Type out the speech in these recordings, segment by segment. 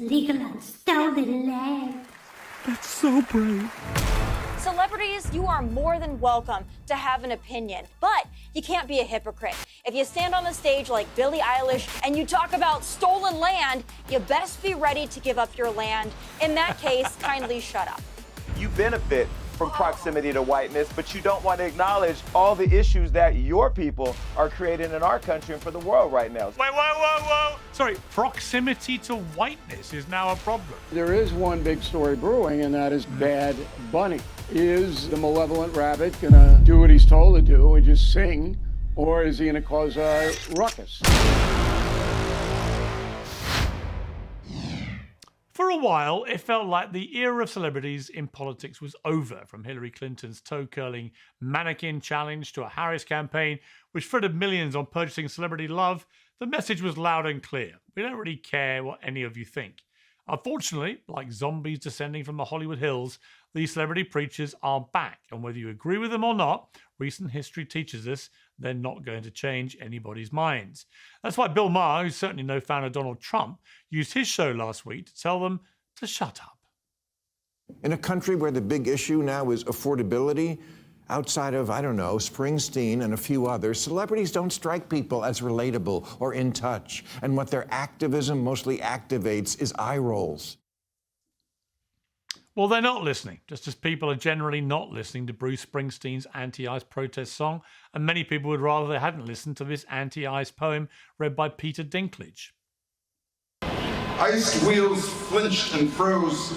legal on stolen land. That's so brave. Celebrities, you are more than welcome to have an opinion, but you can't be a hypocrite. If you stand on the stage like Billie Eilish and you talk about stolen land, you best be ready to give up your land. In that case, kindly shut up. You benefit from proximity to whiteness, but you don't want to acknowledge all the issues that your people are creating in our country and for the world right now. Wait, whoa. Sorry, proximity to whiteness is now a problem. There is one big story brewing, and that is Bad Bunny. Is the malevolent rabbit gonna do what he's told to do and just sing, or is he gonna cause a ruckus? For a while, it felt like the era of celebrities in politics was over, from Hillary Clinton's toe-curling mannequin challenge to a Harris campaign, which frittered millions on purchasing celebrity love. The message was loud and clear. We don't really care what any of you think. Unfortunately, like zombies descending from the Hollywood hills, these celebrity preachers are back. And whether you agree with them or not, recent history teaches us they're not going to change anybody's minds. That's why Bill Maher, who's certainly no fan of Donald Trump, used his show last week to tell them to shut up. In a country where the big issue now is affordability, outside of, I don't know, Springsteen and a few others, celebrities don't strike people as relatable or in touch. And what their activism mostly activates is eye rolls. Well, they're not listening, just as people are generally not listening to Bruce Springsteen's anti-ICE protest song, and many people would rather they hadn't listened to this anti-ICE poem read by Peter Dinklage. Iced wheels flinched and froze.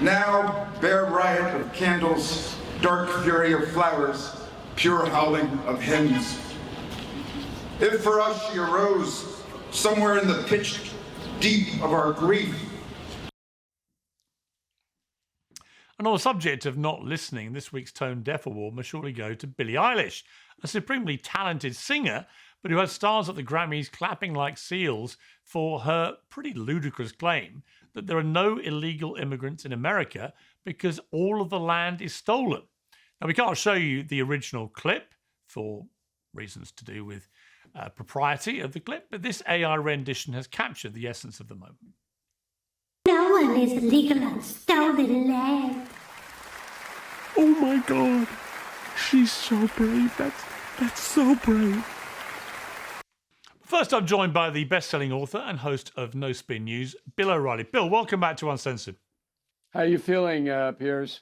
Now, bare riot of candles, dark fury of flowers, pure howling of hymns. If for us she arose, somewhere in the pitch deep of our grief. And on the subject of not listening, this week's Tone Deaf Award must surely go to Billie Eilish, a supremely talented singer, but who had stars at the Grammys clapping like seals for her pretty ludicrous claim that there are no illegal immigrants in America because all of the land is stolen. Now, we can't show you the original clip for reasons to do with propriety of the clip, but this AI rendition has captured the essence of the moment. No one is legal on stolen land. Oh my God, she's so brave. That's so brave. First, I'm joined by the best-selling author and host of No Spin News, Bill O'Reilly. Bill, welcome back to Uncensored. How you feeling, Piers?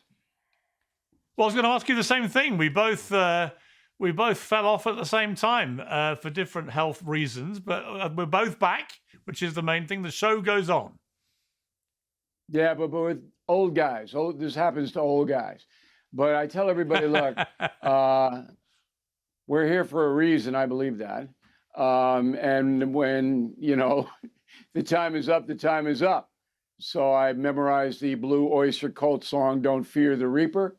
Well, I was going to ask you the same thing. We both fell off at the same time for different health reasons, but we're both back, which is the main thing. The show goes on. Yeah, but with old guys. This happens to old guys. But I tell everybody, look, we're here for a reason. I believe that. And when, the time is up, the time is up. So I memorized the Blue Oyster Cult song, Don't Fear the Reaper.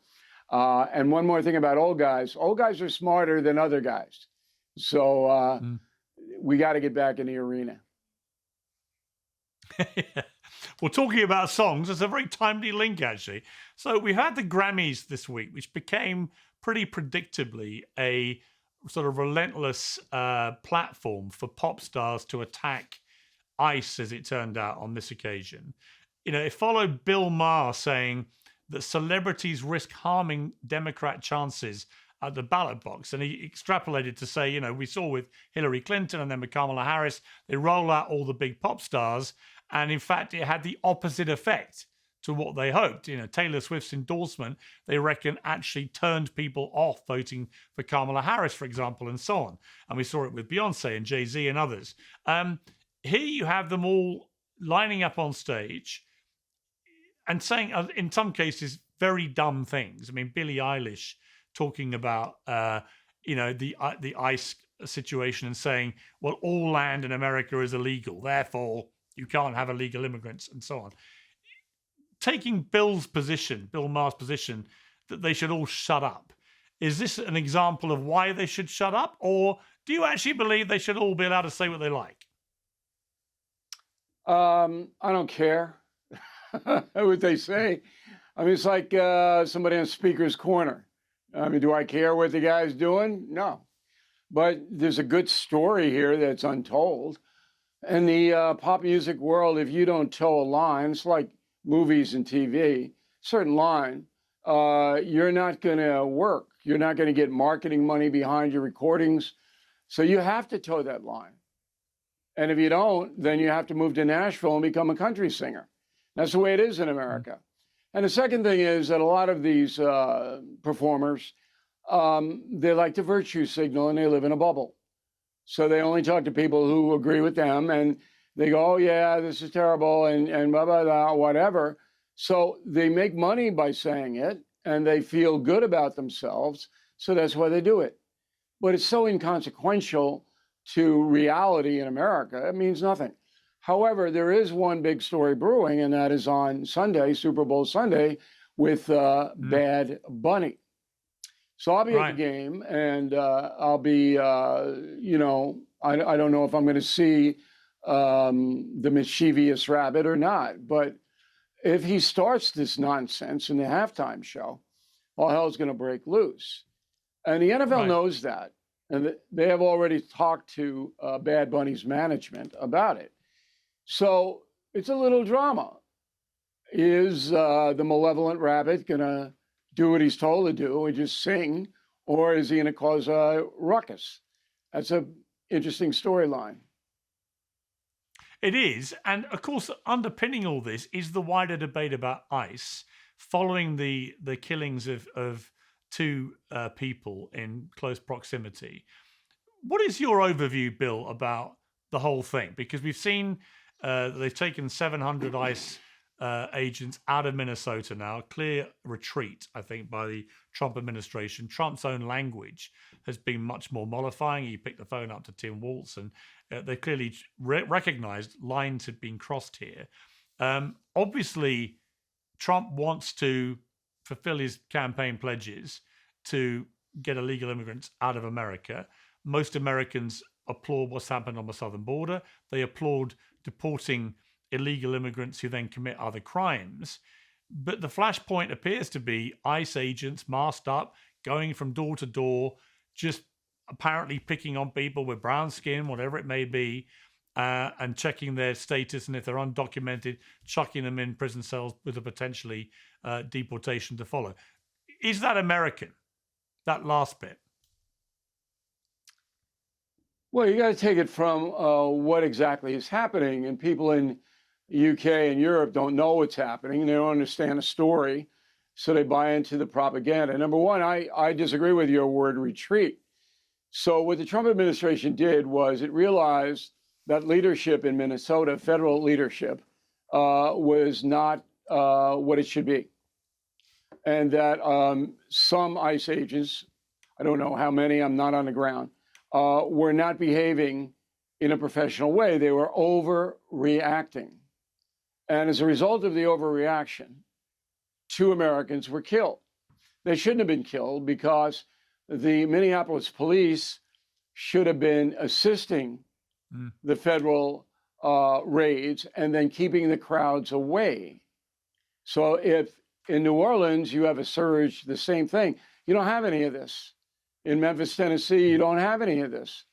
And one more thing about old guys. Old guys are smarter than other guys. So we got to get back in the arena. Well, talking about songs, it's a very timely link, actually. So we had the Grammys this week, which became pretty predictably a sort of relentless platform for pop stars to attack ICE, as it turned out on this occasion. It followed Bill Maher saying that celebrities risk harming Democrat chances at the ballot box. And he extrapolated to say, we saw with Hillary Clinton and then with Kamala Harris, they roll out all the big pop stars. And in fact, it had the opposite effect to what they hoped. Taylor Swift's endorsement, they reckon, actually turned people off voting for Kamala Harris, for example, and so on. And we saw it with Beyonce and Jay-Z and others. Here you have them all lining up on stage and saying, in some cases, very dumb things. I mean, Billie Eilish talking about, the ICE situation and saying, well, all land in America is illegal, therefore you can't have illegal immigrants and so on. Taking Bill Maher's position that they should all shut up. Is this an example of why they should shut up? Or do you actually believe they should all be allowed to say what they like? I don't care what they say. I mean, it's like somebody on Speaker's Corner. I mean, do I care what the guy's doing? No. But there's a good story here that's untold. In the pop music world, if you don't toe a line, it's like movies and TV, certain line, you're not going to work. You're not going to get marketing money behind your recordings. So you have to toe that line. And if you don't, then you have to move to Nashville and become a country singer. That's the way it is in America. And the second thing is that a lot of these performers, they like to virtue signal and they live in a bubble. So they only talk to people who agree with them and they go, oh yeah, this is terrible and blah, blah, blah, whatever. So they make money by saying it and they feel good about themselves. So that's why they do it. But it's so inconsequential to reality in America, it means nothing. However, there is one big story brewing, and that is on Sunday, Super Bowl Sunday, with Bad Bunny. So I'll be at the game, and I'll be, you know, I don't know if I'm going to see the mischievous rabbit or not, but if he starts this nonsense in the halftime show, all hell's going to break loose. And the NFL knows that, and they have already talked to Bad Bunny's management about it. So it's a little drama. Is the malevolent rabbit going to do what he's told to do and just sing, or is he going to cause a ruckus? That's an interesting storyline. It is. And of course, underpinning all this is the wider debate about ICE following the killings of two people in close proximity. What is your overview, Bill, about the whole thing? Because we've seen they've taken 700 ICE agents out of Minnesota now, a clear retreat, I think, by the Trump administration. Trump's own language has been much more mollifying. He picked the phone up to Tim Walz, and they clearly recognized lines had been crossed here. Obviously, Trump wants to fulfill his campaign pledges to get illegal immigrants out of America. Most Americans applaud what's happened on the southern border. They applaud deporting illegal immigrants who then commit other crimes. But the flashpoint appears to be ICE agents masked up, going from door to door, just apparently picking on people with brown skin, whatever it may be, and checking their status, and if they're undocumented, chucking them in prison cells with a potentially deportation to follow. Is that American, that last bit? Well, you got to take it from what exactly is happening, and people in UK and Europe don't know what's happening, and they don't understand the story, so they buy into the propaganda. Number one, I disagree with your word retreat. So what the Trump administration did was it realized that leadership in Minnesota, federal leadership, was not what it should be. And that some ICE agents, I don't know how many, I'm not on the ground, were not behaving in a professional way. They were overreacting. And as a result of the overreaction, 2 Americans were killed. They shouldn't have been killed because the Minneapolis police should have been assisting the federal raids and then keeping the crowds away. So if in New Orleans you have a surge, the same thing. You don't have any of this. In Memphis, Tennessee, you don't have any of this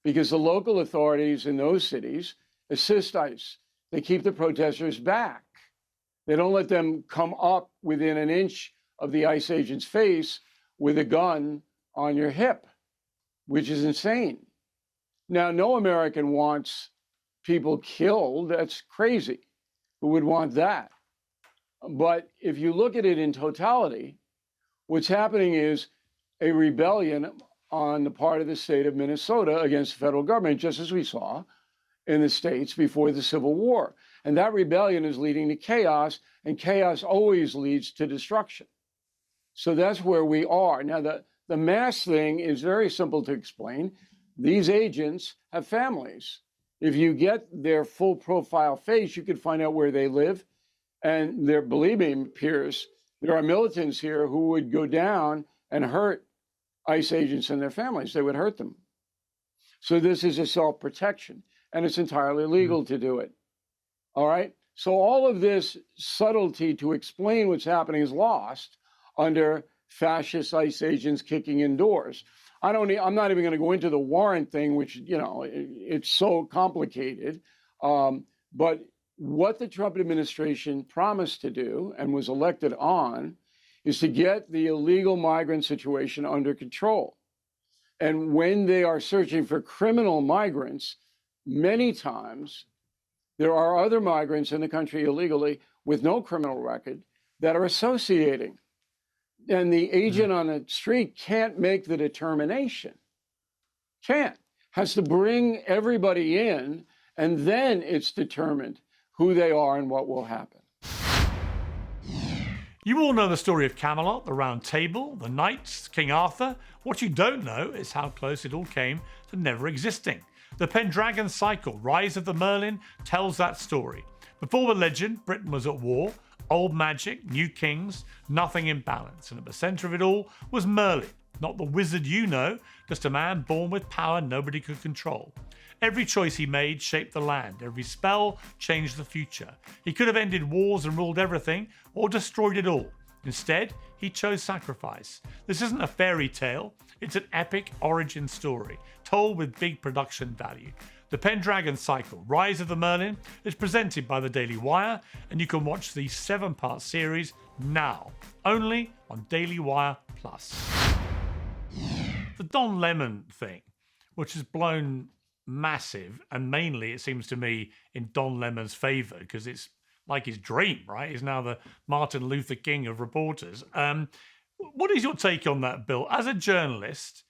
because the local authorities in those cities assist ICE. They keep the protesters back. They don't let them come up within an inch of the ICE agent's face with a gun on your hip, which is insane. Now, no American wants people killed. That's crazy. Who would want that? But if you look at it in totality, what's happening is a rebellion on the part of the state of Minnesota against the federal government, just as we saw in the states before the Civil War. And that rebellion is leading to chaos, and chaos always leads to destruction. So that's where we are. Now, the mass thing is very simple to explain. These agents have families. If you get their full profile face, you can find out where they live. And they're, believe me, Piers, there are militants here who would go down and hurt ICE agents and their families. They would hurt them. So this is a self-protection, and it's entirely legal to do it. All right? So all of this subtlety to explain what's happening is lost under fascist ICE agents kicking in doors. I'm not even going to go into the warrant thing, which, you know, it's so complicated. But what the Trump administration promised to do and was elected on is to get the illegal migrant situation under control. And when they are searching for criminal migrants, many times there are other migrants in the country illegally with no criminal record that are associating. And the agent on the street can't make the determination. Can't. Has to bring everybody in, and then it's determined who they are and what will happen. You all know the story of Camelot, the Round Table, the knights, King Arthur. What you don't know is how close it all came to never existing. The Pendragon Cycle, Rise of the Merlin, tells that story. Before the legend, Britain was at war, old magic, new kings, nothing in balance. And at the centre of it all was Merlin, not the wizard you know, just a man born with power nobody could control. Every choice he made shaped the land. Every spell changed the future. He could have ended wars and ruled everything, or destroyed it all. Instead, he chose sacrifice. This isn't a fairy tale. It's an epic origin story, told with big production value. The Pendragon Cycle, Rise of the Merlin, is presented by the Daily Wire, and you can watch the 7-part series now, only on Daily Wire Plus. The Don Lemon thing, which has blown massive, and mainly it seems to me in Don Lemon's favour because it's like his dream, right? He's now the Martin Luther King of reporters. What is your take on that, Bill? As a journalist,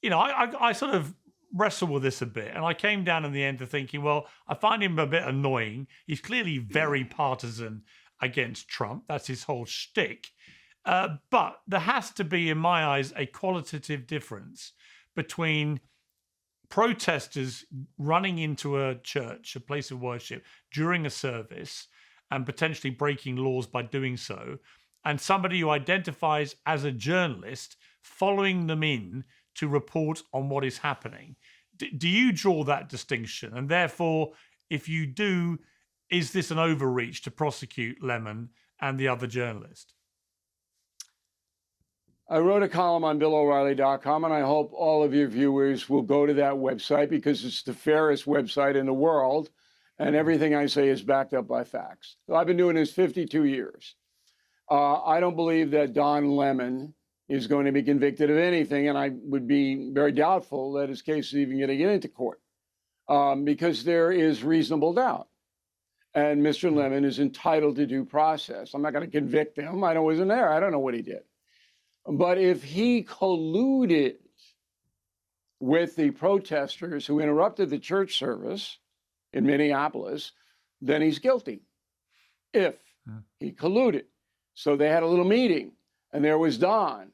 you know, I sort of wrestle with this a bit, and I came down in the end to thinking, well, I find him a bit annoying. He's clearly very partisan against Trump. That's his whole shtick. But there has to be, in my eyes, a qualitative difference between protesters running into a church, a place of worship, during a service and potentially breaking laws by doing so, and somebody who identifies as a journalist following them in to report on what is happening. Do you draw that distinction? And therefore, if you do, is this an overreach to prosecute Lemon and the other journalist? I wrote a column on BillO'Reilly.com, and I hope all of your viewers will go to that website because it's the fairest website in the world, and everything I say is backed up by facts. So I've been doing this 52 years. I don't believe that Don Lemon is going to be convicted of anything, and I would be very doubtful that his case is even going to get into court because there is reasonable doubt. And Mr. Lemon is entitled to due process. I'm not going to convict him. I wasn't there. I don't know what he did. But if he colluded with the protesters who interrupted the church service in Minneapolis, then he's guilty. If he colluded. So they had a little meeting, and there was Don.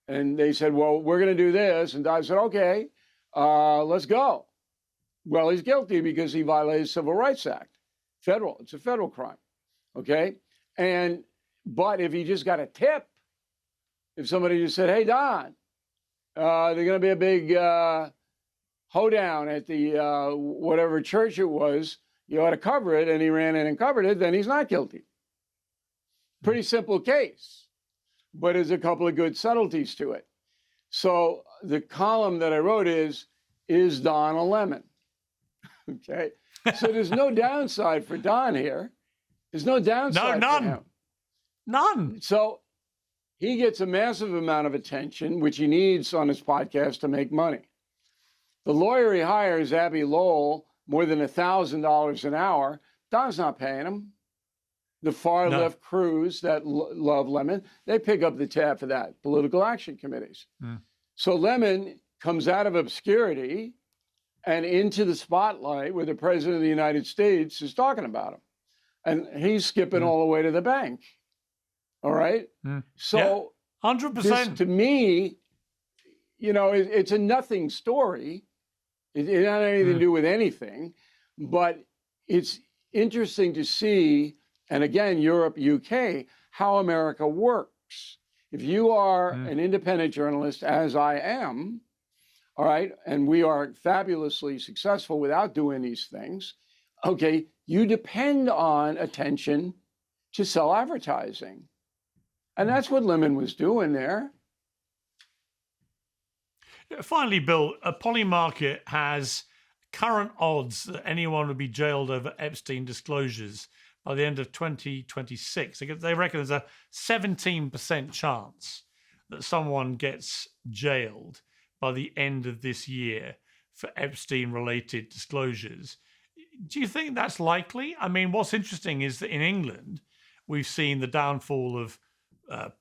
And they said, well, we're going to do this. And Don said, okay, let's go. Well, he's guilty because he violated the Civil Rights Act. Federal. It's a federal crime. Okay? But if he just got a tip, if somebody just said, hey, Don, there's going to be a big hoedown at the whatever church it was, you ought to cover it, and he ran in and covered it, then he's not guilty. Pretty simple case, but there's a couple of good subtleties to it. So the column that I wrote is Don a lemon? Okay? So there's no downside for Don here. There's no downside for him. None. So he gets a massive amount of attention, which he needs on his podcast to make money. The lawyer he hires, Abby Lowell, more than $1,000 an hour. Don's not paying him. The far left crews that love Lemon, they pick up the tab for that, political action committees. So Lemon comes out of obscurity and into the spotlight where the president of the United States is talking about him. And he's skipping all the way to the bank. All right? So 100%. This, to me, you know, it's a nothing story. It doesn't have anything to do with anything. But it's interesting to see, and again, Europe, UK, how America works. If you are an independent journalist, as I am, all right, and we are fabulously successful without doing these things, okay, you depend on attention to sell advertising. And that's what Lemon was doing there. Finally, Bill, Polymarket has current odds that anyone would be jailed over Epstein disclosures by the end of 2026. They reckon there's a 17% chance that someone gets jailed by the end of this year for Epstein-related disclosures. Do you think that's likely? I mean, what's interesting is that in England, we've seen the downfall of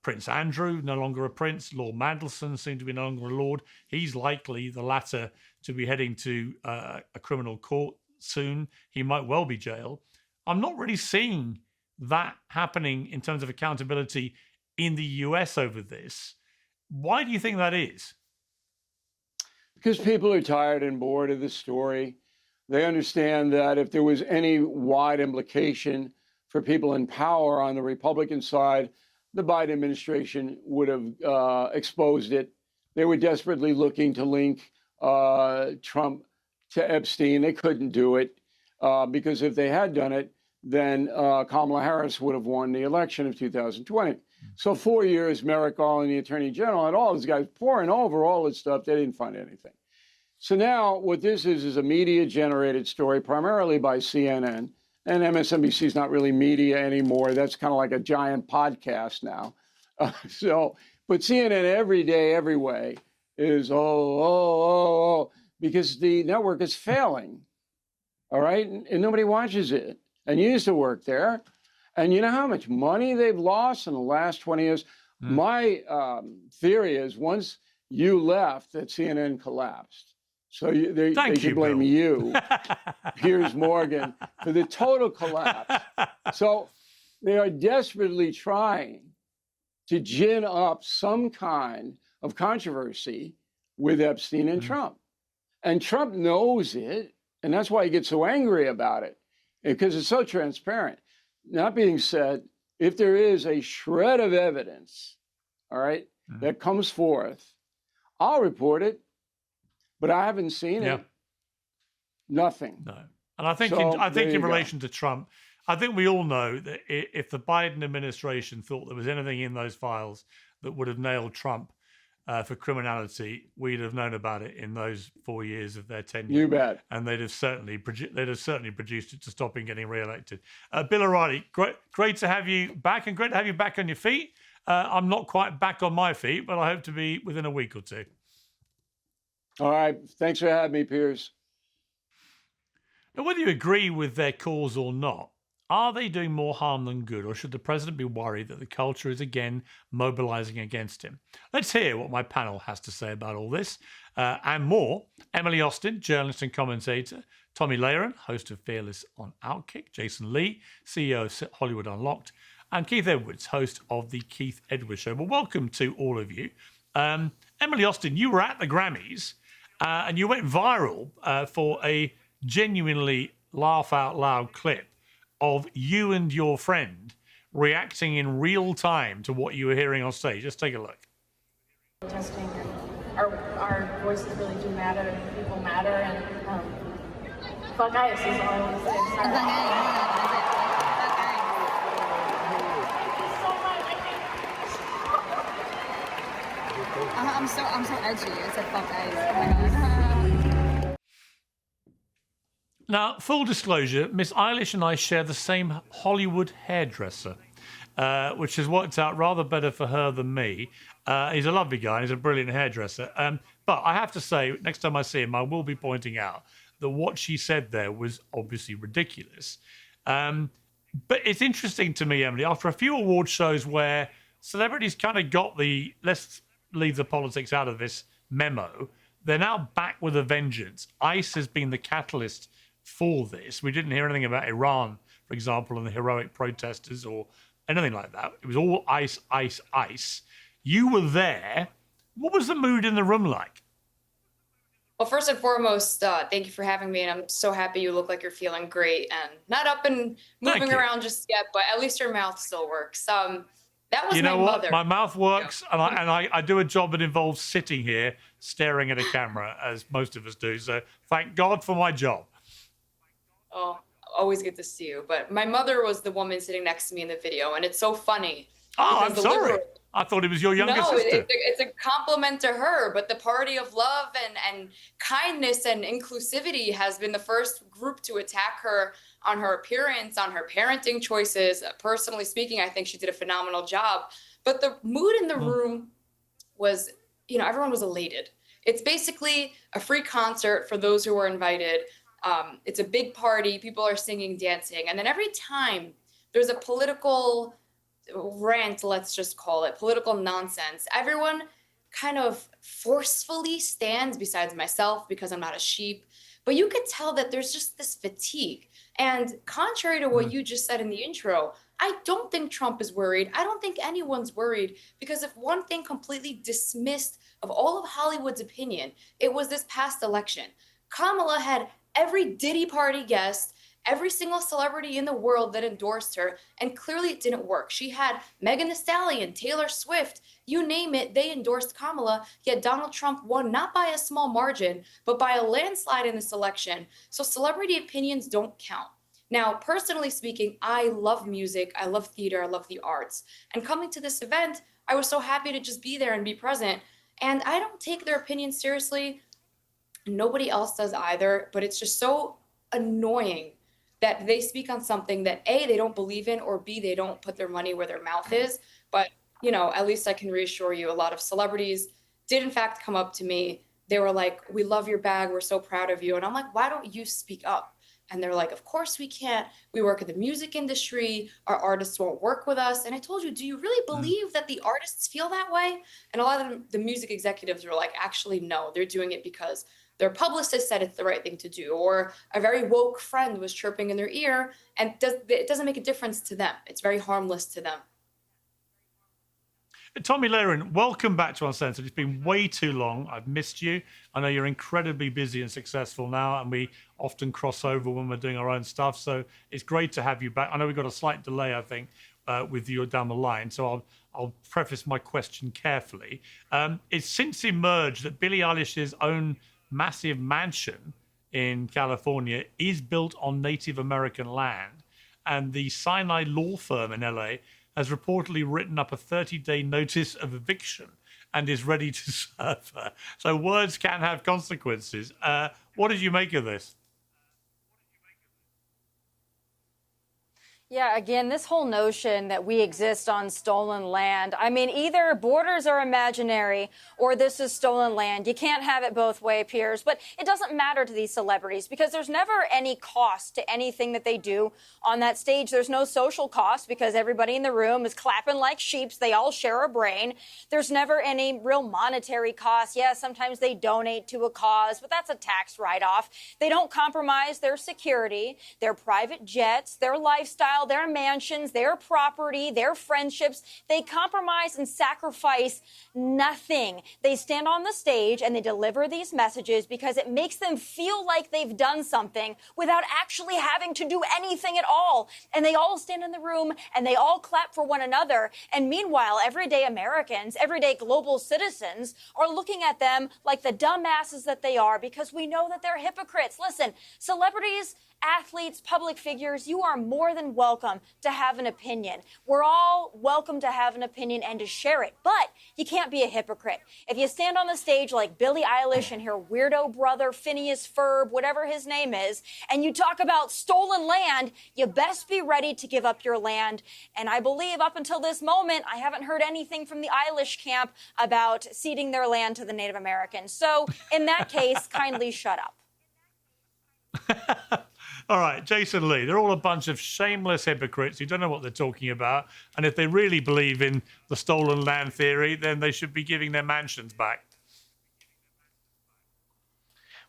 Prince Andrew, no longer a prince. Lord Mandelson seemed to be no longer a lord. He's likely, the latter, to be heading to a criminal court soon. He might well be jailed. I'm not really seeing that happening in terms of accountability in the US over this. Why do you think that is? Because people are tired and bored of the story. They understand that if there was any wide implication for people in power on the Republican side, the Biden administration would have exposed it. They were desperately looking to link Trump to Epstein. They couldn't do it because if they had done it, then Kamala Harris would have won the election of 2020. So 4 years, Merrick Garland, the Attorney General, and all these guys pouring over all this stuff, they didn't find anything. So now what this is a media-generated story, primarily by CNN. And MSNBC is not really media anymore. That's kind of like a giant podcast now. But CNN every day, every way is, because the network is failing. All right? And nobody watches it. And you used to work there. And you know how much money they've lost in the last 20 years? My theory is once you left, that CNN collapsed. So they should blame you, Piers Morgan, for the total collapse. So they are desperately trying to gin up some kind of controversy with Epstein and Trump. And Trump knows it, and that's why he gets so angry about it, because it's so transparent. That being said, if there is a shred of evidence, all right, that comes forth, I'll report it. But I haven't seen it. Nothing. No. And I think in relation to Trump, I think we all know that if the Biden administration thought there was anything in those files that would have nailed Trump for criminality, we'd have known about it in those 4 years of their tenure. You bet. And they'd have certainly produced it to stop him getting reelected. Bill O'Reilly, great to have you back, and great to have you back on your feet. I'm not quite back on my feet, but I hope to be within a week or two. All right. Thanks for having me, Piers. Now, whether you agree with their cause or not, are they doing more harm than good, or should the president be worried that the culture is again mobilising against him? Let's hear what my panel has to say about all this and more. Emily Austin, journalist and commentator. Tomi Lahren, host of Fearless on Outkick. Jason Lee, CEO of Hollywood Unlocked. And Keith Edwards, host of The Keith Edwards Show. Well, welcome to all of you. Emily Austin, you were at the Grammys. And you went viral for a genuinely laugh-out-loud clip of you and your friend reacting in real time to what you were hearing on stage. Just take a look. Protesting, our voices really do matter, and people matter, and fuck ICE is all I want to say. I'm so edgy. I said fuck guys. Oh my god. Now, full disclosure, Miss Eilish and I share the same Hollywood hairdresser, which has worked out rather better for her than me. He's a lovely guy. He's a brilliant hairdresser. But I have to say, next time I see him, I will be pointing out that what she said there was obviously ridiculous. But it's interesting to me, Emily, after a few award shows where celebrities kind of got the let's leave the politics out of this memo, they're now back with a vengeance. ICE has been the catalyst for this. We didn't hear anything about Iran, for example, and the heroic protesters or anything like that. It was all ICE, ICE, ICE. You were there. What was the mood in the room like? Well, first and foremost, thank you for having me, and I'm so happy you look like you're feeling great and not up and moving around just yet, but at least your mouth still works. That was you know my what? mother. My mouth works, and I do a job that involves sitting here staring at a camera, as most of us do. So thank God for my job. Oh, always good to see you. But my mother was the woman sitting next to me in the video, and it's so funny. Oh, I'm sorry. I thought it was your younger No, sister. it's a compliment to her, but the party of love and kindness and inclusivity has been the first group to attack her on her appearance, on her parenting choices. Personally speaking, I think she did a phenomenal job. But the mood in the room was, everyone was elated. It's basically a free concert for those who were invited. It's a big party. People are singing, dancing. And then every time there's a political rant, let's just call it, political nonsense, everyone kind of forcefully stands besides myself because I'm not a sheep. But you could tell that there's just this fatigue. And contrary to what you just said in the intro, I don't think Trump is worried. I don't think anyone's worried, because if one thing completely dismissed of all of Hollywood's opinion, it was this past election. Kamala had every Diddy party guest, every single celebrity in the world that endorsed her, and clearly it didn't work. She had Megan Thee Stallion, Taylor Swift, you name it, they endorsed Kamala, yet Donald Trump won not by a small margin, but by a landslide in this election. So celebrity opinions don't count. Now, personally speaking, I love music, I love theater, I love the arts. And coming to this event, I was so happy to just be there and be present. And I don't take their opinions seriously. Nobody else does either, but it's just so annoying that they speak on something that A, they don't believe in, or B, they don't put their money where their mouth is. But, at least I can reassure you, a lot of celebrities did in fact come up to me. They were like, "We love your bag, we're so proud of you." And I'm like, "Why don't you speak up?" And they're like, "Of course we can't. We work in the music industry. Our artists won't work with us." And I told you, do you really believe that the artists feel that way? And a lot of the music executives were like, actually, no, they're doing it because their publicist said it's the right thing to do, or a very woke friend was chirping in their ear, and it doesn't make a difference to them. It's very harmless to them. Tomi Lahren, welcome back to Uncensored. It's been way too long. I've missed you. I know you're incredibly busy and successful now, and we often cross over when we're doing our own stuff. So it's great to have you back. I know we've got a slight delay, I think, with you down the line. So I'll preface my question carefully. It's since emerged that Billie Eilish's own massive mansion in California is built on Native American land, and the Sinai law firm in LA has reportedly written up a 30-day notice of eviction and is ready to serve her. So words can have consequences. What did you make of this? Yeah, again, this whole notion that we exist on stolen land. I mean, either borders are imaginary or this is stolen land. You can't have it both ways, Piers. But it doesn't matter to these celebrities because there's never any cost to anything that they do on that stage. There's no social cost because everybody in the room is clapping like sheeps. They all share a brain. There's never any real monetary cost. Yeah, sometimes they donate to a cause, but that's a tax write-off. They don't compromise their security, their private jets, their lifestyle, their mansions, their property, their friendships. They compromise and sacrifice nothing. They stand on the stage and they deliver these messages because it makes them feel like they've done something without actually having to do anything at all. And they all stand in the room and they all clap for one another. And meanwhile, everyday Americans, everyday global citizens are looking at them like the dumbasses that they are because we know that they're hypocrites. Listen, celebrities, athletes, public figures, you are more than welcome to have an opinion. We're all welcome to have an opinion and to share it, but you can't be a hypocrite. If you stand on the stage like Billie Eilish and her weirdo brother, Phineas Ferb, whatever his name is, and you talk about stolen land, you best be ready to give up your land. And I believe up until this moment, I haven't heard anything from the Eilish camp about ceding their land to the Native Americans. So in that case, kindly shut up. All right, Jason Lee, they're all a bunch of shameless hypocrites who don't know what they're talking about. And if they really believe in the stolen land theory, then they should be giving their mansions back.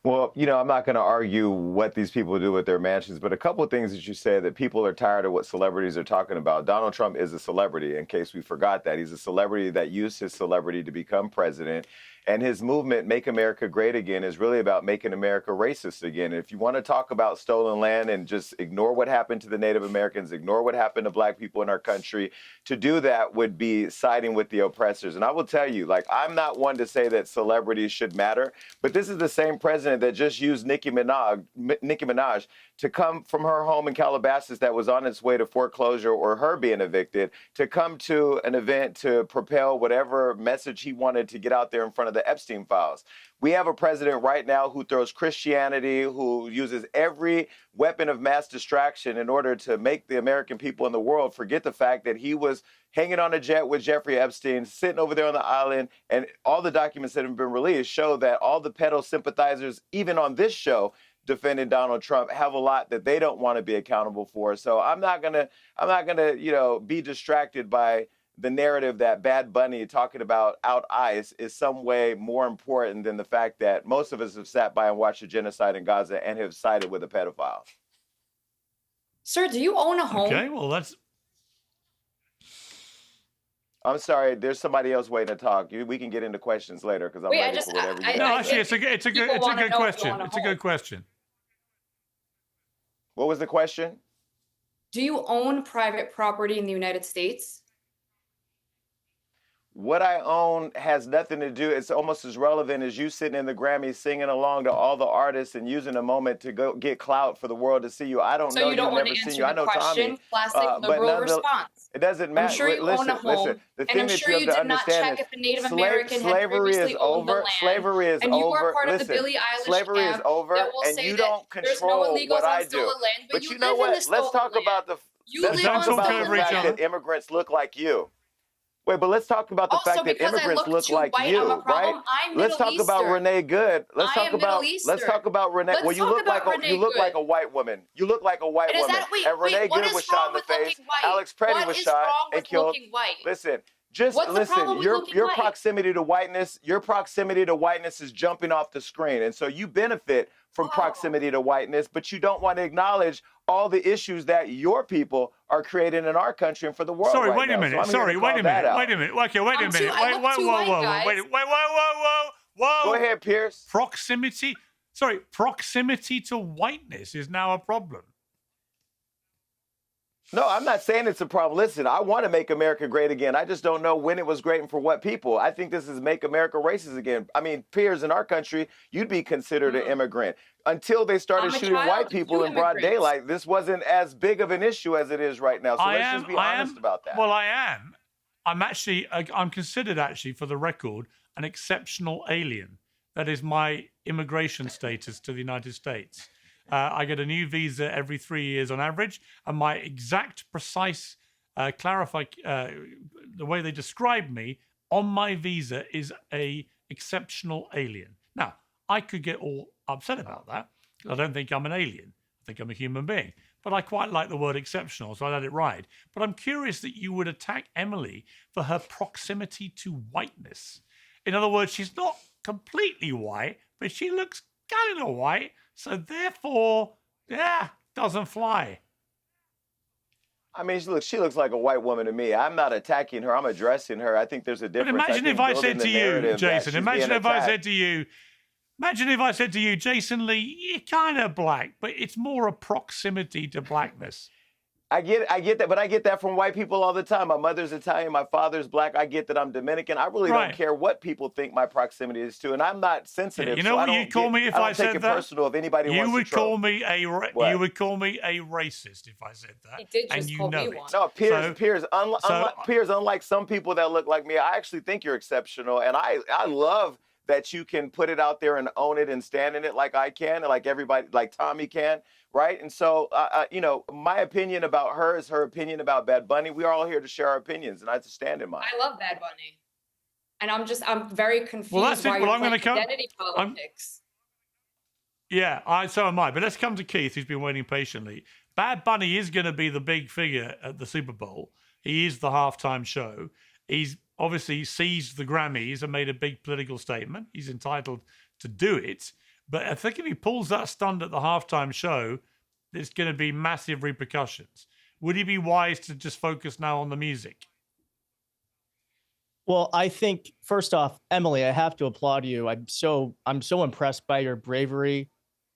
Well, I'm not going to argue what these people do with their mansions, but a couple of things that you said that people are tired of what celebrities are talking about. Donald Trump is a celebrity, in case we forgot that. He's a celebrity that used his celebrity to become president. And his movement, Make America Great Again, is really about making America racist again. And if you want to talk about stolen land and just ignore what happened to the Native Americans, ignore what happened to black people in our country, to do that would be siding with the oppressors. And I will tell you, I'm not one to say that celebrities should matter, but this is the same president that just used Nicki Minaj to come from her home in Calabasas that was on its way to foreclosure or her being evicted, to come to an event to propel whatever message he wanted to get out there in front of the Epstein Files. We have a president right now who throws Christianity, who uses every weapon of mass distraction in order to make the American people in the world forget the fact that he was hanging on a jet with Jeffrey Epstein, sitting over there on the island, and all the documents that have been released show that all the pedo sympathizers, even on this show, defending Donald Trump, have a lot that they don't want to be accountable for. So I'm not gonna, be distracted by the narrative that Bad Bunny talking about out ICE is some way more important than the fact that most of us have sat by and watched the genocide in Gaza and have sided with a pedophile. Sir, do you own a home? Okay, well, that's... I'm sorry, there's somebody else waiting to talk. We can get into questions later because I'm ready for whatever you No, got. actually, it's a good question. It's a good question. What was the question? Do you own private property in the United States? What I own has nothing to do. It's almost as relevant as you sitting in the Grammys singing along to all the artists and using a moment to go get clout for the world to see you. I don't know. So you don't You've want never to seen answer you. I the know question. Tommy. Classic liberal response. It doesn't matter. I'm sure you Listen, own a home, listen. The and thing I'm that sure you you have to did not understand check if a Native is American had slavery is previously owned the over. land. Slavery is and you over. are part of the Listen, Billie Eilish slavery is camp over, that will and say you that don't there's no control illegals what on I do. stolen land, But you you know live in what? the Let's stolen talk land. about the. You Let's live talk on about stolen the fact land. that immigrants look like you. Wait, but let's talk about the Also, fact that because I immigrants look look too like white, you, I'm a problem. right? I'm Let's Middle talk about Eastern. Renee Good. Let's I talk am about. Middle Let's talk Eastern. about Renee. Let's Well, you talk look like about a Renee you look like Good. a white woman. You look like a white And is woman. that- wait, and Renee wait, what Good is was shot wrong in the with looking face. white? Alex Preddy What was is shot wrong and with killed. looking white? Listen. Just What's the listen, problem with looking your white? proximity to whiteness, is jumping off the screen. And so you benefit from proximity to whiteness, but you don't want to acknowledge all the issues that your people are creating in our country and for the world. Sorry, right wait a now. minute. So Sorry, wait a minute. Wait a minute. Okay, wait a minute. Whoa. Go ahead, Piers. Proximity to whiteness is now a problem. No, I'm not saying it's a problem. Listen, I want to make America great again. I just don't know when it was great and for what people. I think this is make America racist again. I mean, Piers, in our country, you'd be considered an immigrant. Until they started shooting white people in broad daylight, this wasn't as big of an issue as it is right now. So let's just be honest about that. Well, I am. I'm considered actually, for the record, an exceptional alien. That is my immigration status to the United States. I get a new visa every 3 years on average, and my exact, precise, the way they describe me on my visa is a exceptional alien. Now, I could get all upset about that. I don't think I'm an alien. I think I'm a human being. But I quite like the word exceptional, so I let it ride. But I'm curious that you would attack Emily for her proximity to whiteness. In other words, she's not completely white, but she looks kind of white. So therefore, doesn't fly. I mean, she looks like a white woman to me. I'm not attacking her. I'm addressing her. I think there's a difference. But imagine if I said to you, Jason, imagine if I said to you, Jason Lee, you're kind of black, but it's more a proximity to blackness. I get that, but I get that from white people all the time. My mother's Italian, my father's black. I get that I'm Dominican. I really don't care what people think my proximity is to, and I'm not sensitive. You know what you'd call me if I said that? I don't take it personal if anybody wants to You would call me a racist if I said that. He did just call me one. No, Piers, unlike some people that look like me, I actually think you're exceptional, and I love that you can put it out there and own it and stand in it like I can, and like everybody, like Tommy can. Right. And so, my opinion about her is her opinion about Bad Bunny. We are all here to share our opinions, and I have to stand in mine. I love Bad Bunny. And I'm very confused why you're playing identity politics. So am I. But let's come to Keith, who's been waiting patiently. Bad Bunny is going to be the big figure at the Super Bowl. He is the halftime show. He's obviously seized the Grammys and made a big political statement. He's entitled to do it. But I think if he pulls that stunt at the halftime show, there's going to be massive repercussions. Would he be wise to just focus now on the music? Well, I think, first off, Emily, I have to applaud you. I'm so impressed by your bravery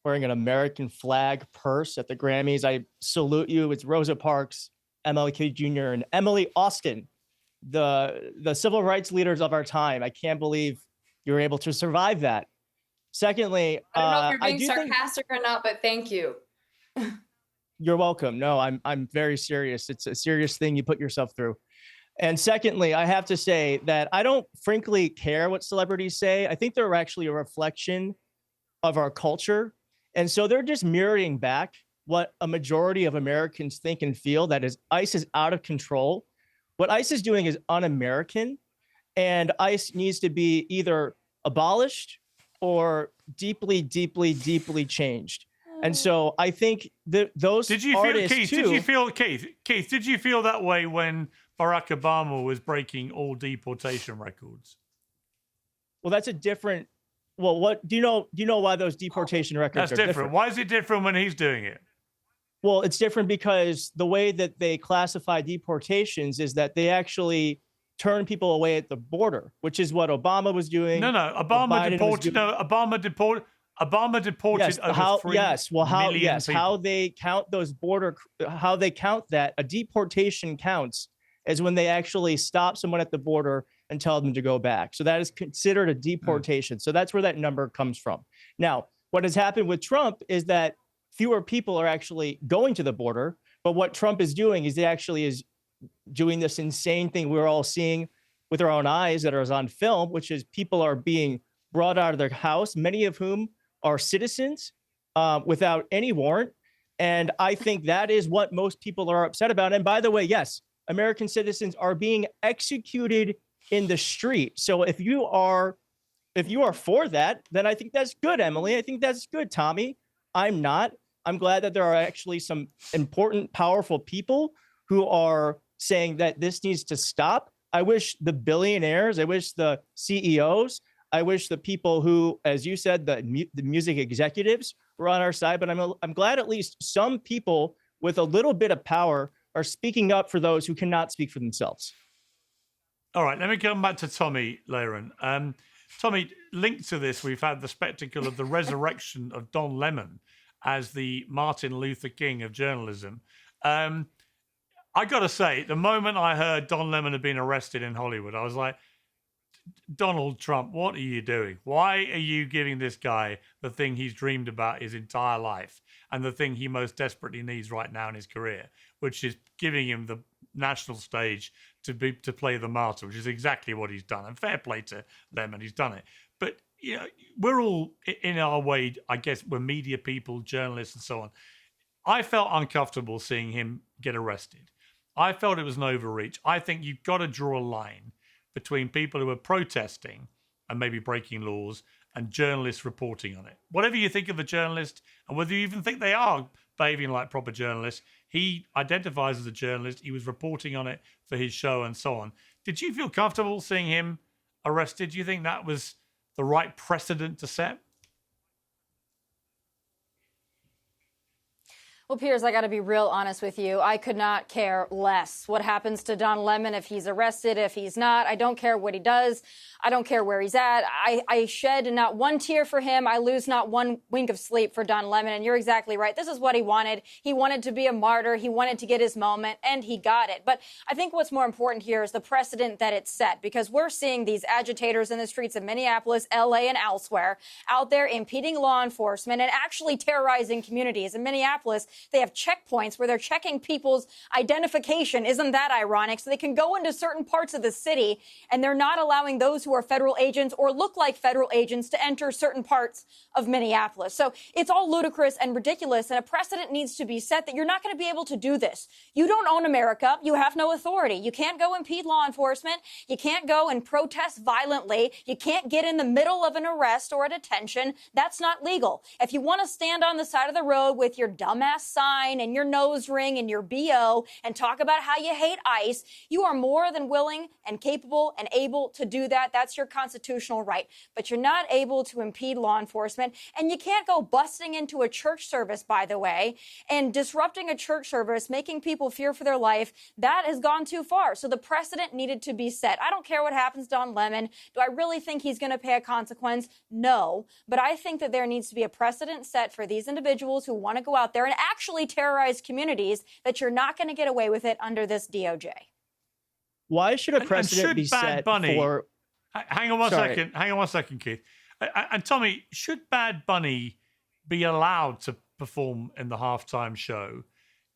wearing an American flag purse at the Grammys. I salute you. It's Rosa Parks, MLK Jr., and Emily Austin, the civil rights leaders of our time. I can't believe you were able to survive that. Secondly, I don't know if you're being sarcastic or not, but thank you. You're welcome. No, I'm very serious. It's a serious thing you put yourself through. And secondly, I have to say that I don't frankly care what celebrities say. I think they're actually a reflection of our culture. And so they're just mirroring back what a majority of Americans think and feel, that is ICE is out of control. What ICE is doing is un-American, and ICE needs to be either abolished or deeply, deeply, deeply changed. And so I think that those artists Keith, too. Keith, did you feel that way when Barack Obama was breaking all deportation records? Well, that's a different. Well, what do you know? Do you know why those deportation records That's are different. Why is it different when he's doing it? Well, it's different because the way that they classify deportations is that they actually turn people away at the border, which is what Obama was doing. No, Obama deported. No, Obama deported. Obama deported over 3 million people. How they count those how they count that a deportation counts is when they actually stop someone at the border and tell them to go back. So that is considered a deportation. So that's where that number comes from. Now, what has happened with Trump is that fewer people are actually going to the border, but what Trump is doing is he actually is doing this insane thing we're all seeing with our own eyes that is on film, which is people are being brought out of their house, many of whom are citizens without any warrant. And I think that is what most people are upset about. And by the way, yes, American citizens are being executed in the street. So if you are for that, then I think that's good, Emily. I think that's good, Tommy. I'm not. I'm glad that there are actually some important, powerful people who are saying that this needs to stop. I wish the billionaires, I wish the CEOs, I wish the people who, as you said, the music executives were on our side. But I'm glad at least some people with a little bit of power are speaking up for those who cannot speak for themselves. All right, let me come back to Tomi Lahren. Tommy, linked to this, we've had the spectacle of the resurrection of Don Lemon as the Martin Luther King of journalism. I got to say, the moment I heard Don Lemon had been arrested in Hollywood, I was like, Donald Trump, what are you doing? Why are you giving this guy the thing he's dreamed about his entire life and the thing he most desperately needs right now in his career, which is giving him the national stage to play the martyr, which is exactly what he's done. And fair play to Lemon, he's done it. But you know, we're all in our way, I guess, we're media people, journalists, and so on. I felt uncomfortable seeing him get arrested. I felt it was an overreach. I think you've got to draw a line between people who are protesting and maybe breaking laws and journalists reporting on it. Whatever you think of a journalist, and whether you even think they are behaving like proper journalists, he identifies as a journalist. He was reporting on it for his show and so on. Did you feel comfortable seeing him arrested? Do you think that was the right precedent to set? Well, Piers, I got to be real honest with you. I could not care less what happens to Don Lemon, if he's arrested, if he's not. I don't care what he does. I don't care where he's at. I shed not one tear for him. I lose not one wink of sleep for Don Lemon. And you're exactly right. This is what he wanted. He wanted to be a martyr. He wanted to get his moment, and he got it. But I think what's more important here is the precedent that it's set, because we're seeing these agitators in the streets of Minneapolis, L.A., and elsewhere out there impeding law enforcement and actually terrorizing communities. In Minneapolis, they have checkpoints where they're checking people's identification. Isn't that ironic? So they can go into certain parts of the city, and they're not allowing those who are federal agents or look like federal agents to enter certain parts of Minneapolis. So it's all ludicrous and ridiculous, and a precedent needs to be set that you're not going to be able to do this. You don't own America. You have no authority. You can't go impede law enforcement. You can't go and protest violently. You can't get in the middle of an arrest or a detention. That's not legal. If you want to stand on the side of the road with your dumbass sign and your nose ring and your BO and talk about how you hate ICE, you are more than willing and capable and able to do that. That's your constitutional right. But you're not able to impede law enforcement. And you can't go busting into a church service, by the way, and disrupting a church service, making people fear for their life. That has gone too far. So the precedent needed to be set. I don't care what happens to Don Lemon. Do I really think he's going to pay a consequence? No. But I think that there needs to be a precedent set for these individuals who want to go out there and actually terrorize communities, that you're not going to get away with it under this DOJ. Why should a precedent be set for... Hang on one second, Keith. And Tommy, should Bad Bunny be allowed to perform in the halftime show,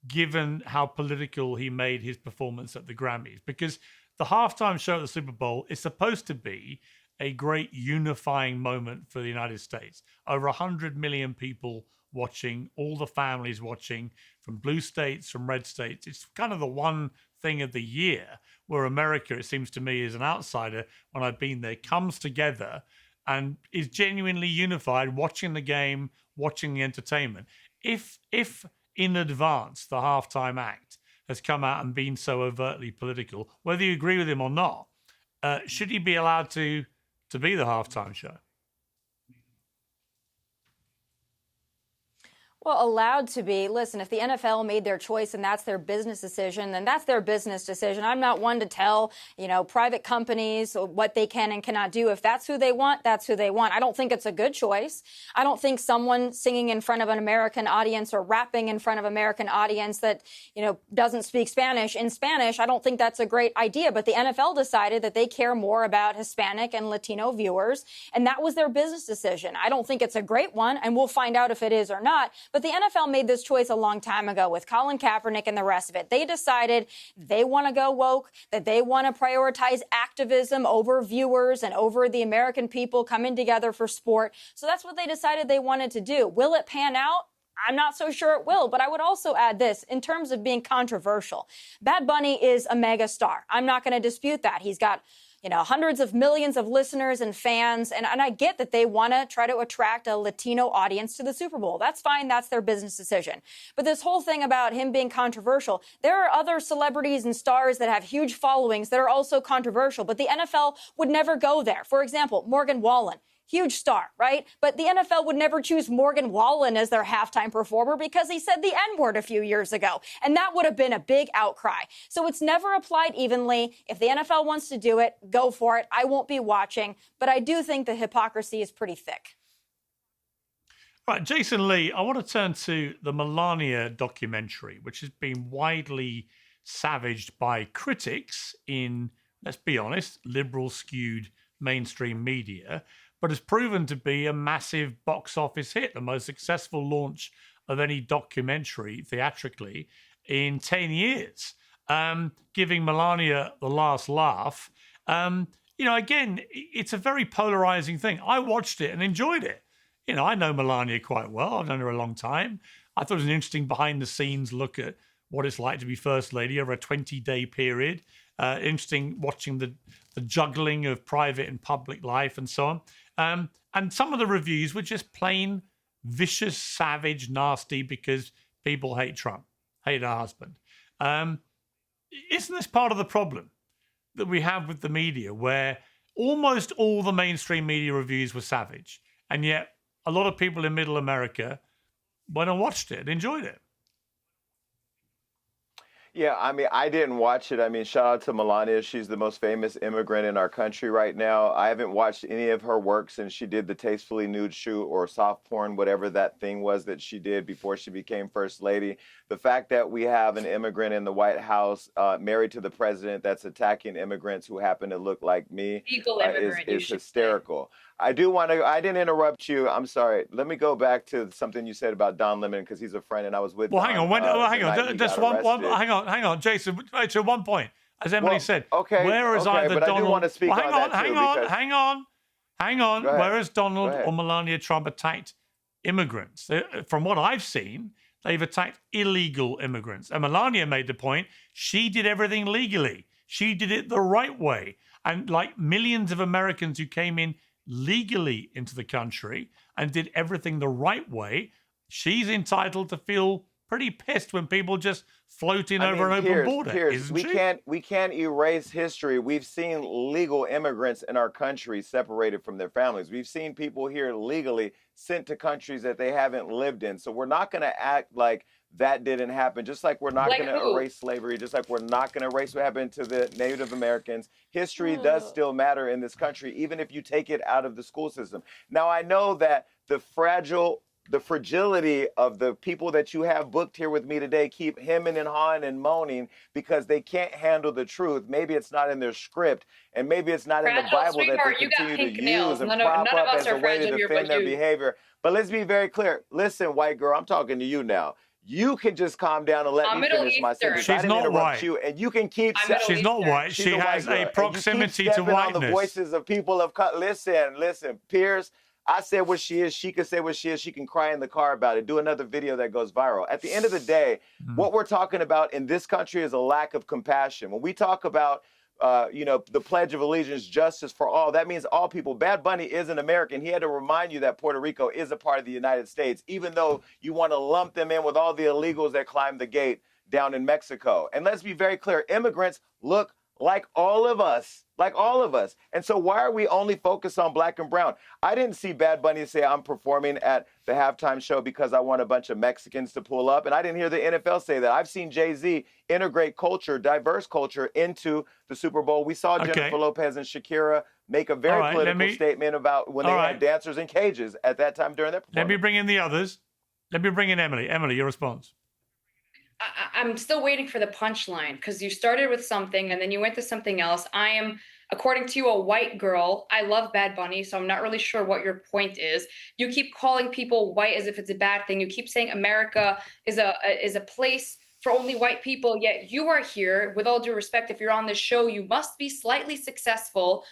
given how political he made his performance at the Grammys? Because the halftime show at the Super Bowl is supposed to be a great unifying moment for the United States. Over 100 million people watching, all the families watching, from blue states, from red states. It's kind of the one thing of the year where America, it seems to me, as an outsider, when I've been there, comes together and is genuinely unified, watching the game, watching the entertainment. If in advance the halftime act has come out and been so overtly political, whether you agree with him or not, should he be allowed to be the halftime show? Well, allowed to be. Listen, if the NFL made their choice and that's their business decision, then that's their business decision. I'm not one to tell, private companies what they can and cannot do. If that's who they want, that's who they want. I don't think it's a good choice. I don't think someone singing in front of an American audience or rapping in front of an American audience that, doesn't speak Spanish in Spanish, I don't think that's a great idea. But the NFL decided that they care more about Hispanic and Latino viewers, and that was their business decision. I don't think it's a great one, and we'll find out if it is or not. But the NFL made this choice a long time ago with Colin Kaepernick and the rest of it. They decided they want to go woke, that they want to prioritize activism over viewers and over the American people coming together for sport. So that's what they decided they wanted to do. Will it pan out? I'm not so sure it will, but I would also add this in terms of being controversial. Bad Bunny is a mega star. I'm not going to dispute that. He's got hundreds of millions of listeners and fans. And I get that they want to try to attract a Latino audience to the Super Bowl. That's fine. That's their business decision. But this whole thing about him being controversial, there are other celebrities and stars that have huge followings that are also controversial, but the NFL would never go there. For example, Morgan Wallen. Huge star, right? But the NFL would never choose Morgan Wallen as their halftime performer because he said the N-word a few years ago. And that would have been a big outcry. So it's never applied evenly. If the NFL wants to do it, go for it. I won't be watching. But I do think the hypocrisy is pretty thick. Right, Jason Lee, I want to turn to the Melania documentary, which has been widely savaged by critics in, let's be honest, liberal skewed mainstream media, but has proven to be a massive box office hit, the most successful launch of any documentary theatrically in 10 years, giving Melania the last laugh. Again, it's a very polarizing thing. I watched it and enjoyed it. I know Melania quite well. I've known her a long time. I thought it was an interesting behind-the-scenes look at what it's like to be First Lady over a 20-day period. Interesting watching the juggling of private and public life and so on. And some of the reviews were just plain vicious, savage, nasty because people hate Trump, hate her husband. Isn't this part of the problem that we have with the media, where almost all the mainstream media reviews were savage, and yet a lot of people in middle America went and watched it and enjoyed it? Yeah, I didn't watch it. Shout out to Melania. She's the most famous immigrant in our country right now. I haven't watched any of her work since she did the Tastefully Nude shoot or soft porn, whatever that thing was that she did before she became First Lady. The fact that we have an immigrant in the White House married to the president that's attacking immigrants who happen to look like me is hysterical. I didn't interrupt you. I'm sorry. Let me go back to something you said about Don Lemon, because he's a friend and I was with Hang on, Jason. To one point, as Emily said, whereas either but Donald, I do want to speak on that too, hang on. Whereas Donald or Melania Trump attacked immigrants, from what I've seen, they've attacked illegal immigrants. And Melania made the point, she did everything legally. She did it the right way. And like millions of Americans who came in legally into the country and did everything the right way, she's entitled to feel pretty pissed when people just float in over an open border, isn't she? We can't erase history. We've seen legal immigrants in our country separated from their families. We've seen people here legally sent to countries that they haven't lived in. So we're not going to act like that didn't happen, just like we're not going to erase slavery, just like we're not going to erase what happened to the Native Americans. History does still matter in this country, even if you take it out of the school system. Now, I know that the fragile the fragility of the people that you have booked here with me today keep hemming and hawing and moaning because they can't handle the truth. Maybe it's not in their script, and maybe it's not in the Bible that they continue to use and prop up as a way to defend their behavior. But let's be very clear. Listen, white girl, I'm talking to you now. You can just calm down and let me finish my sentence. She's not white. You, and you can keep. She's not white. She has a proximity to whiteness. On the voices of people of color. Listen, Piers. I said what she is. She can say what she is. She can cry in the car about it. Do another video that goes viral. At the end of the day, what we're talking about in this country is a lack of compassion. When we talk about, the Pledge of Allegiance, justice for all, that means all people. Bad Bunny is an American. He had to remind you that Puerto Rico is a part of the United States, even though you want to lump them in with all the illegals that climbed the gate down in Mexico. And let's be very clear. Immigrants look like all of us. And so why are we only focused on black and brown? I didn't see Bad Bunny say I'm performing at the halftime show because I want a bunch of Mexicans to pull up. And I didn't hear the NFL say that. I've seen Jay-Z integrate culture, diverse culture into the Super Bowl. We saw Jennifer Lopez and Shakira make a very political statement about when they had dancers in cages at that time during their performance. Let me bring in the others. Let me bring in Emily. Emily, your response. I'm still waiting for the punchline because you started with something and then you went to something else. I am, according to you, a white girl. I love Bad Bunny, so I'm not really sure what your point is. You keep calling people white as if it's a bad thing. You keep saying America is a place for only white people, yet you are here. With all due respect, if you're on this show, you must be slightly successful.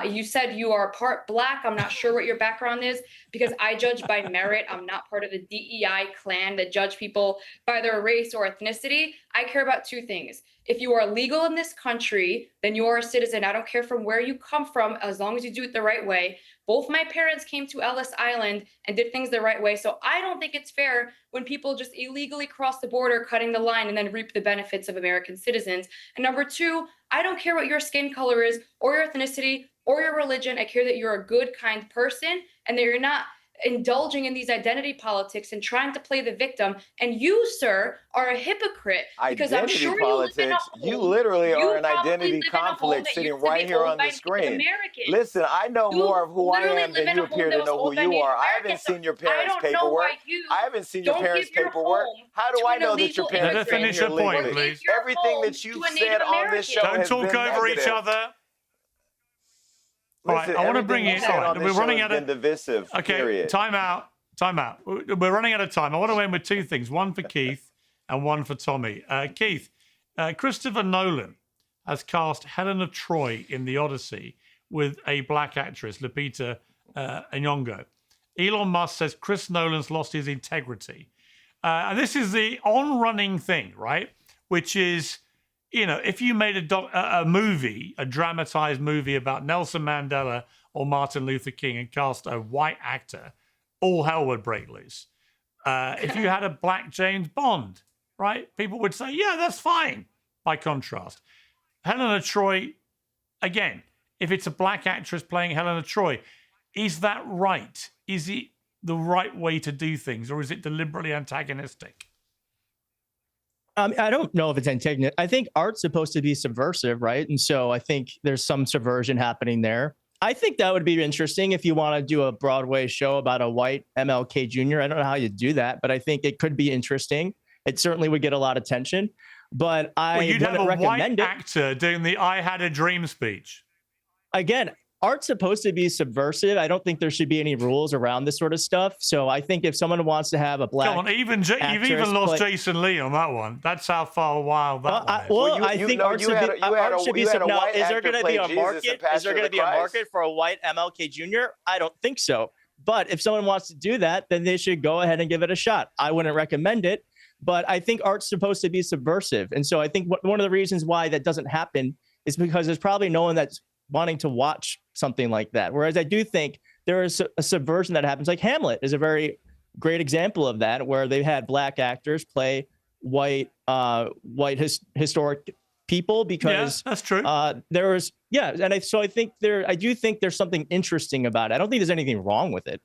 You said you are part black. I'm not sure what your background is because I judge by merit. I'm not part of the DEI clan that judge people by their race or ethnicity. I care about two things. If you are legal in this country, then you are a citizen. I don't care from where you come from, as long as you do it the right way. Both my parents came to Ellis Island and did things the right way. So I don't think it's fair when people just illegally cross the border, cutting the line, and then reap the benefits of American citizens. And number two, I don't care what your skin color is or your ethnicity or your religion. I care that you're a good, kind person and that you're not indulging in these identity politics and trying to play the victim. And you, sir, are a hypocrite because I'm sure you literally are an identity conflict sitting right here on the screen. Listen, I know more of who I am than you appear to know who you are. I haven't seen your parents' paperwork. I haven't seen your parents' paperwork. How do I know that your parents came here legally? Everything that you've said on this show has been negative. Don't talk over each other. All right, I want to bring in. All right, we're running out of divisive. Okay, period. Time out. We're running out of time. I want to end with two things: one for Keith and one for Tommy. Keith, Christopher Nolan has cast Helen of Troy in the Odyssey with a black actress, Lupita Nyong'o. Elon Musk says Chris Nolan's lost his integrity, and this is the on-running thing, right? Which is, if you made a movie, a dramatized movie about Nelson Mandela or Martin Luther King and cast a white actor, all hell would break loose. If you had a black James Bond, right, people would say, yeah, that's fine. By contrast, Helen of Troy, again, if it's a black actress playing Helen of Troy, is that right? Is it the right way to do things, or is it deliberately antagonistic? I don't know if it's antagonistic. I think art's supposed to be subversive, right? And so I think there's some subversion happening there. I think that would be interesting if you want to do a Broadway show about a white MLK Jr. I don't know how you do that, but I think it could be interesting. It certainly would get a lot of attention. But you'd have a white actor doing the "I Had a Dream" speech. Again, art's supposed to be subversive. I don't think there should be any rules around this sort of stuff. So I think if someone wants to have a black Come on, you've even lost Jason Lee on that one. That's how far wild that one is. I think art should be subversive. Now, is there going to be a market? Is there going to be a market for a white MLK Jr.? I don't think so. But if someone wants to do that, then they should go ahead and give it a shot. I wouldn't recommend it, but I think art's supposed to be subversive. And so I think one of the reasons why that doesn't happen is because there's probably no one that's wanting to watch something like that. Whereas I do think there is a subversion that happens. Like Hamlet is a very great example of that, where they've had black actors play white historic people because that's true. There was and I think I do think there's something interesting about it. I don't think there's anything wrong with it.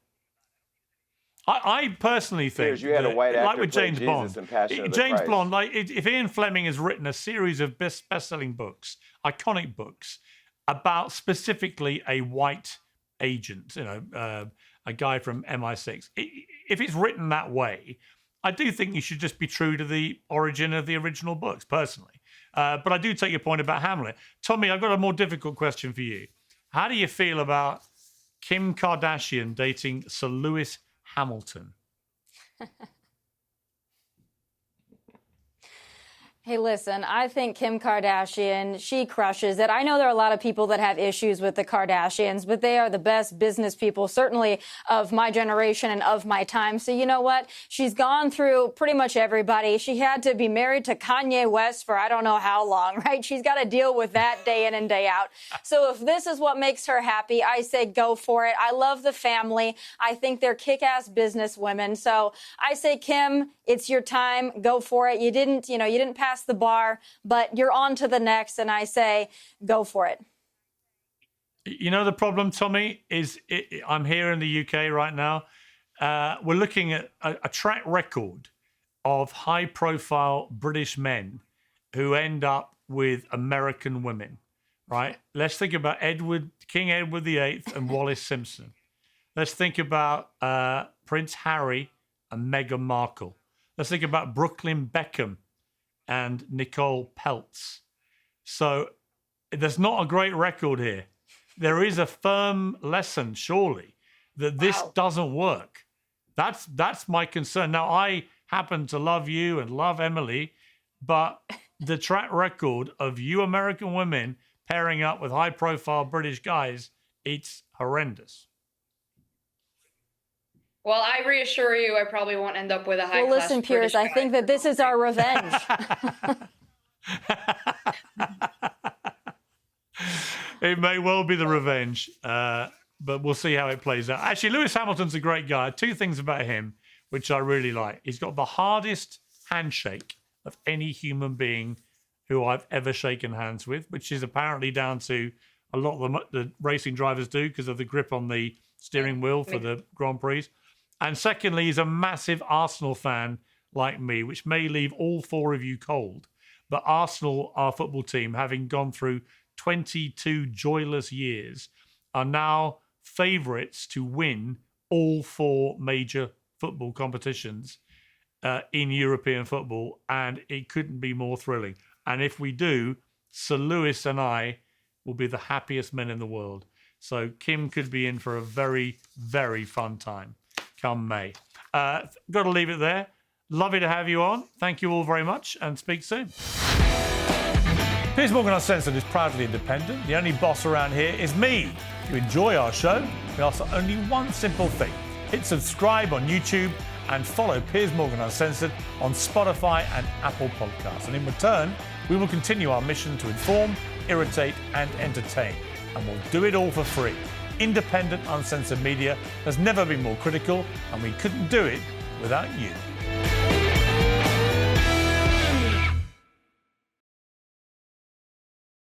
I personally think you had a white actor like with James Bond, James Bond, like if Ian Fleming has written a series of best-selling books, iconic books, about specifically a white agent, a a guy from MI6. If it's written that way, I do think you should just be true to the origin of the original books, personally. But I do take your point about Hamlet. Tommy, I've got a more difficult question for you. How do you feel about Kim Kardashian dating Sir Lewis Hamilton? Hey, listen, I think Kim Kardashian, she crushes it. I know there are a lot of people that have issues with the Kardashians, but they are the best business people, certainly of my generation and of my time. So you know what? She's gone through pretty much everybody. She had to be married to Kanye West for I don't know how long, right? She's got to deal with that day in and day out. So if this is what makes her happy, I say go for it. I love the family. I think they're kick-ass business women. So I say, Kim, it's your time. Go for it. You didn't pass the bar, but you're on to the next, and I say go for it. You know the problem, Tommy, is I'm here in the UK right now. We're looking at a track record of high-profile British men who end up with American women, right? Let's think about King Edward VIII and Wallis Simpson. Let's think about Prince Harry and Meghan Markle. Let's think about Brooklyn Beckham and Nicole Peltz. So there's not a great record here. There is a firm lesson, surely, that this doesn't work. That's my concern. Now, I happen to love you and love Emily, but the track record of you American women pairing up with high-profile British guys, it's horrendous. Well, I reassure you, I probably won't end up with a high-class. Well, listen, Piers, I think that this is our revenge. It may well be the revenge, but we'll see how it plays out. Actually, Lewis Hamilton's a great guy. Two things about him, which I really like. He's got the hardest handshake of any human being who I've ever shaken hands with, which is apparently down to a lot of the racing drivers do because of the grip on the steering wheel for the Grand Prix. And secondly, he's a massive Arsenal fan like me, which may leave all four of you cold. But Arsenal, our football team, having gone through 22 joyless years, are now favourites to win all four major football competitions in European football. And it couldn't be more thrilling. And if we do, Sir Lewis and I will be the happiest men in the world. So Kim could be in for a very, very fun time come May. Got to leave it there. Lovely to have you on. Thank you all very much and speak soon. Piers Morgan Uncensored is proudly independent. The only boss around here is me. If you enjoy our show, we ask for only one simple thing. Hit subscribe on YouTube and follow Piers Morgan Uncensored on Spotify and Apple Podcasts. And in return, we will continue our mission to inform, irritate and entertain. And we'll do it all for free. Independent, uncensored media has never been more critical, and we couldn't do it without you.